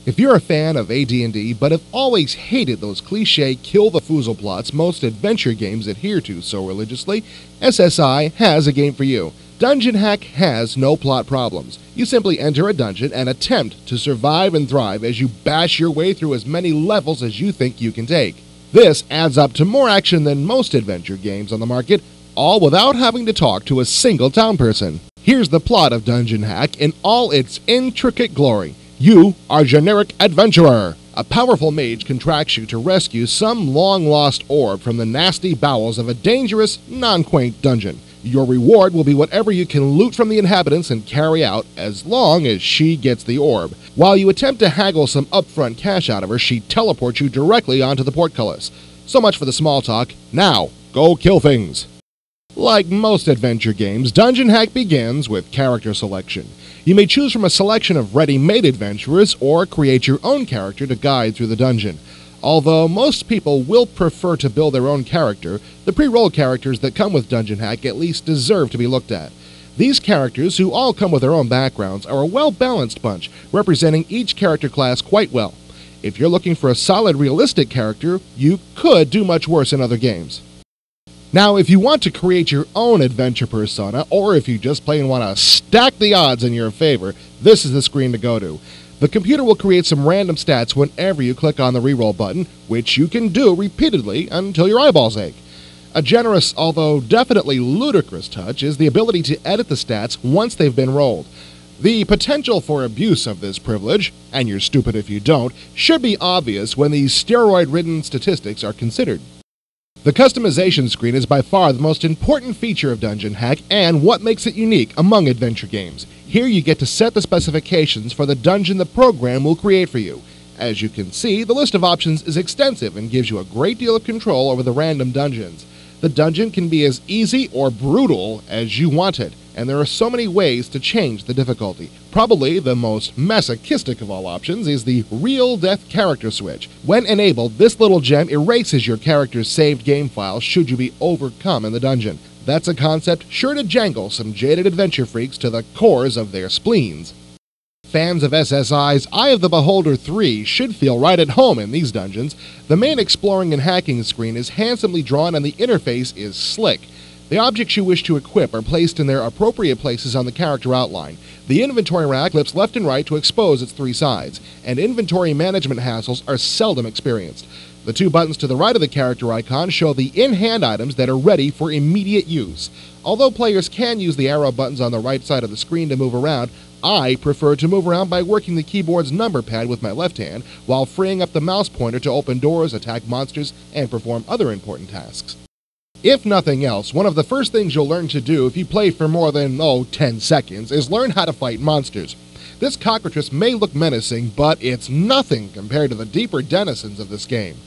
If you're a fan of AD&D but have always hated those cliché kill-the-foozle plots most adventure games adhere to so religiously, SSI has a game for you. Dungeon Hack has no plot problems. You simply enter a dungeon and attempt to survive and thrive as you bash your way through as many levels as you think you can take. This adds up to more action than most adventure games on the market, all without having to talk to a single town person. Here's the plot of Dungeon Hack in all its intricate glory. You are generic adventurer. A powerful mage contracts you to rescue some long-lost orb from the nasty bowels of a dangerous, non-quaint dungeon. Your reward will be whatever you can loot from the inhabitants and carry out, as long as she gets the orb. While you attempt to haggle some upfront cash out of her, she teleports you directly onto the portcullis. So much for the small talk. Now, go kill things. Like most adventure games, Dungeon Hack begins with character selection. You may choose from a selection of ready-made adventurers or create your own character to guide through the dungeon. Although most people will prefer to build their own character, the pre-roll characters that come with Dungeon Hack at least deserve to be looked at. These characters, who all come with their own backgrounds, are a well-balanced bunch, representing each character class quite well. If you're looking for a solid, realistic character, you could do much worse in other games. Now, if you want to create your own adventure persona, or if you just plain want to stack the odds in your favor, this is the screen to go to. The computer will create some random stats whenever you click on the reroll button, which you can do repeatedly until your eyeballs ache. A generous, although definitely ludicrous touch is the ability to edit the stats once they've been rolled. The potential for abuse of this privilege, and you're stupid if you don't, should be obvious when these steroid-ridden statistics are considered. The customization screen is by far the most important feature of Dungeon Hack and what makes it unique among adventure games. Here you get to set the specifications for the dungeon the program will create for you. As you can see, the list of options is extensive and gives you a great deal of control over the random dungeons. The dungeon can be as easy or brutal as you want it, and there are so many ways to change the difficulty. Probably the most masochistic of all options is the Real Death character switch. When enabled, this little gem erases your character's saved game file should you be overcome in the dungeon. That's a concept sure to jangle some jaded adventure freaks to the cores of their spleens. Fans of SSI's Eye of the Beholder 3 should feel right at home in these dungeons. The main exploring and hacking screen is handsomely drawn and the interface is slick. The objects you wish to equip are placed in their appropriate places on the character outline. The inventory rack flips left and right to expose its three sides, and inventory management hassles are seldom experienced. The two buttons to the right of the character icon show the in-hand items that are ready for immediate use. Although players can use the arrow buttons on the right side of the screen to move around, I prefer to move around by working the keyboard's number pad with my left hand, while freeing up the mouse pointer to open doors, attack monsters, and perform other important tasks. If nothing else, one of the first things you'll learn to do if you play for more than, 10 seconds is learn how to fight monsters. This cockatrice may look menacing, but it's nothing compared to the deeper denizens of this game.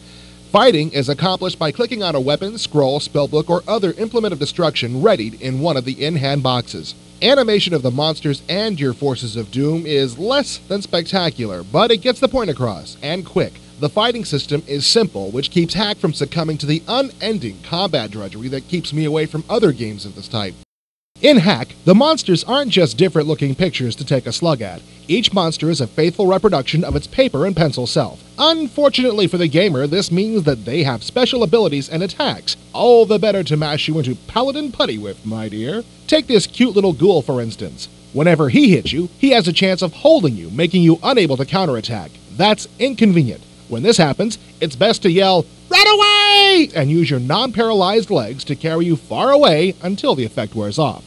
Fighting is accomplished by clicking on a weapon, scroll, spellbook, or other implement of destruction readied in one of the in-hand boxes. Animation of the monsters and your forces of doom is less than spectacular, but it gets the point across, and quick. The fighting system is simple, which keeps Hack from succumbing to the unending combat drudgery that keeps me away from other games of this type. In Hack, the monsters aren't just different-looking pictures to take a slug at. Each monster is a faithful reproduction of its paper and pencil self. Unfortunately for the gamer, this means that they have special abilities and attacks, all the better to mash you into paladin putty with, my dear. Take this cute little ghoul, for instance. Whenever he hits you, he has a chance of holding you, making you unable to counterattack. That's inconvenient. When this happens, it's best to yell, "Run away!" and use your non-paralyzed legs to carry you far away until the effect wears off.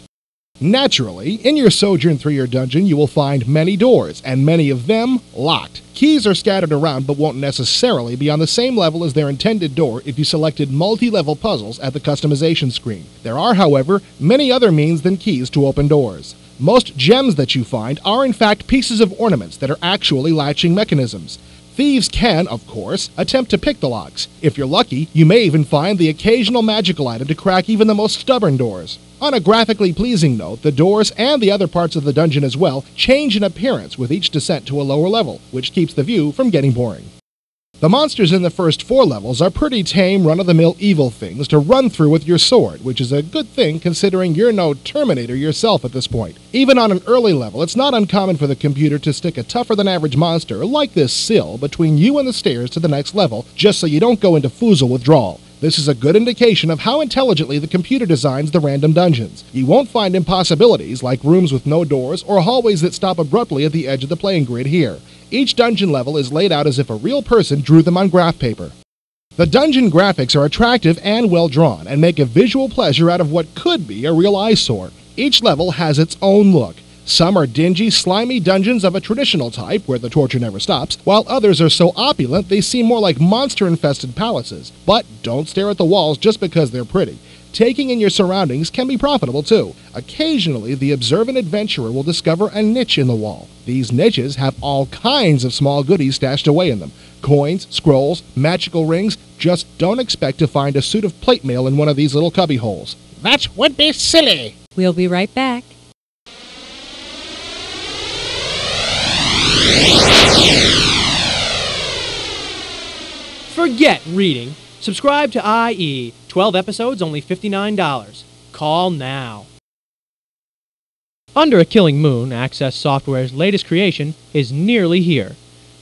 Naturally, in your sojourn through your dungeon, you will find many doors, and many of them locked. Keys are scattered around but won't necessarily be on the same level as their intended door if you selected multi-level puzzles at the customization screen. There are, however, many other means than keys to open doors. Most gems that you find are in fact pieces of ornaments that are actually latching mechanisms. Thieves can, of course, attempt to pick the locks. If you're lucky, you may even find the occasional magical item to crack even the most stubborn doors. On a graphically pleasing note, the doors and the other parts of the dungeon as well change in appearance with each descent to a lower level, which keeps the view from getting boring. The monsters in the first 4 levels are pretty tame, run-of-the-mill evil things to run through with your sword, which is a good thing considering you're no Terminator yourself at this point. Even on an early level, it's not uncommon for the computer to stick a tougher-than-average monster like this sill between you and the stairs to the next level, just so you don't go into foozle withdrawal. This is a good indication of how intelligently the computer designs the random dungeons. You won't find impossibilities like rooms with no doors or hallways that stop abruptly at the edge of the playing grid here. Each dungeon level is laid out as if a real person drew them on graph paper. The dungeon graphics are attractive and well drawn and make a visual pleasure out of what could be a real eyesore. Each level has its own look. Some are dingy, slimy dungeons of a traditional type, where the torture never stops, while others are so opulent they seem more like monster-infested palaces. But don't stare at the walls just because they're pretty. Taking in your surroundings can be profitable too. Occasionally, the observant adventurer will discover a niche in the wall. These niches have all kinds of small goodies stashed away in them. Coins, scrolls, magical rings. Just don't expect to find a suit of plate mail in one of these little cubby holes. That would be silly. We'll be right back. Forget reading. Subscribe to IE. 12 episodes, only $59. Call now. Under a Killing Moon, Access Software's latest creation is nearly here.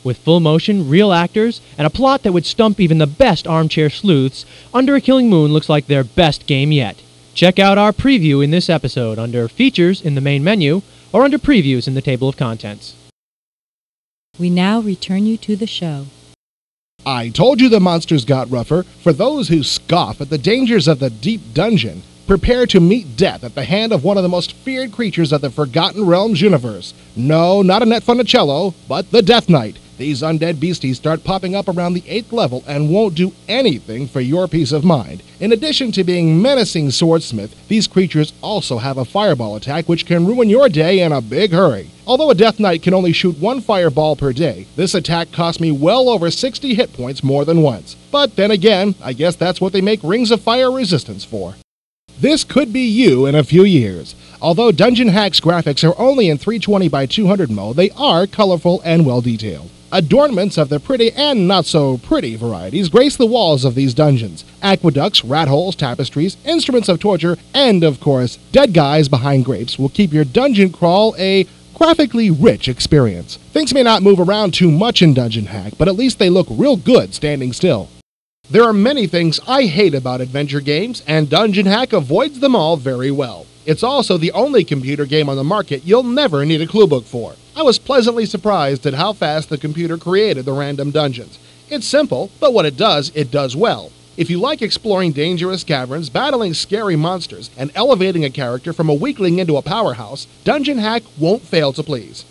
With full motion, real actors, and a plot that would stump even the best armchair sleuths, Under a Killing Moon looks like their best game yet. Check out our preview in this episode under Features in the main menu or under Previews in the table of contents. We now return you to the show. I told you the monsters got rougher. For those who scoff at the dangers of the deep dungeon, prepare to meet death at the hand of one of the most feared creatures of the Forgotten Realms universe. No, not a Netfunicello, but the Death Knight. These undead beasties start popping up around the 8th level and won't do anything for your peace of mind. In addition to being menacing swordsmith, these creatures also have a fireball attack which can ruin your day in a big hurry. Although a Death Knight can only shoot 1 fireball per day, this attack cost me well over 60 hit points more than once. But then again, I guess that's what they make Rings of Fire resistance for. This could be you in a few years. Although Dungeon Hack's graphics are only in 320 by 200 mode, they are colorful and well detailed. Adornments of the pretty and not so pretty varieties grace the walls of these dungeons. Aqueducts, rat holes, tapestries, instruments of torture, and of course, dead guys behind grapes will keep your dungeon crawl a graphically rich experience. Things may not move around too much in Dungeon Hack, but at least they look real good standing still. There are many things I hate about adventure games, and Dungeon Hack avoids them all very well. It's also the only computer game on the market you'll never need a cluebook for. I was pleasantly surprised at how fast the computer created the random dungeons. It's simple, but what it does well. If you like exploring dangerous caverns, battling scary monsters, and elevating a character from a weakling into a powerhouse, Dungeon Hack won't fail to please.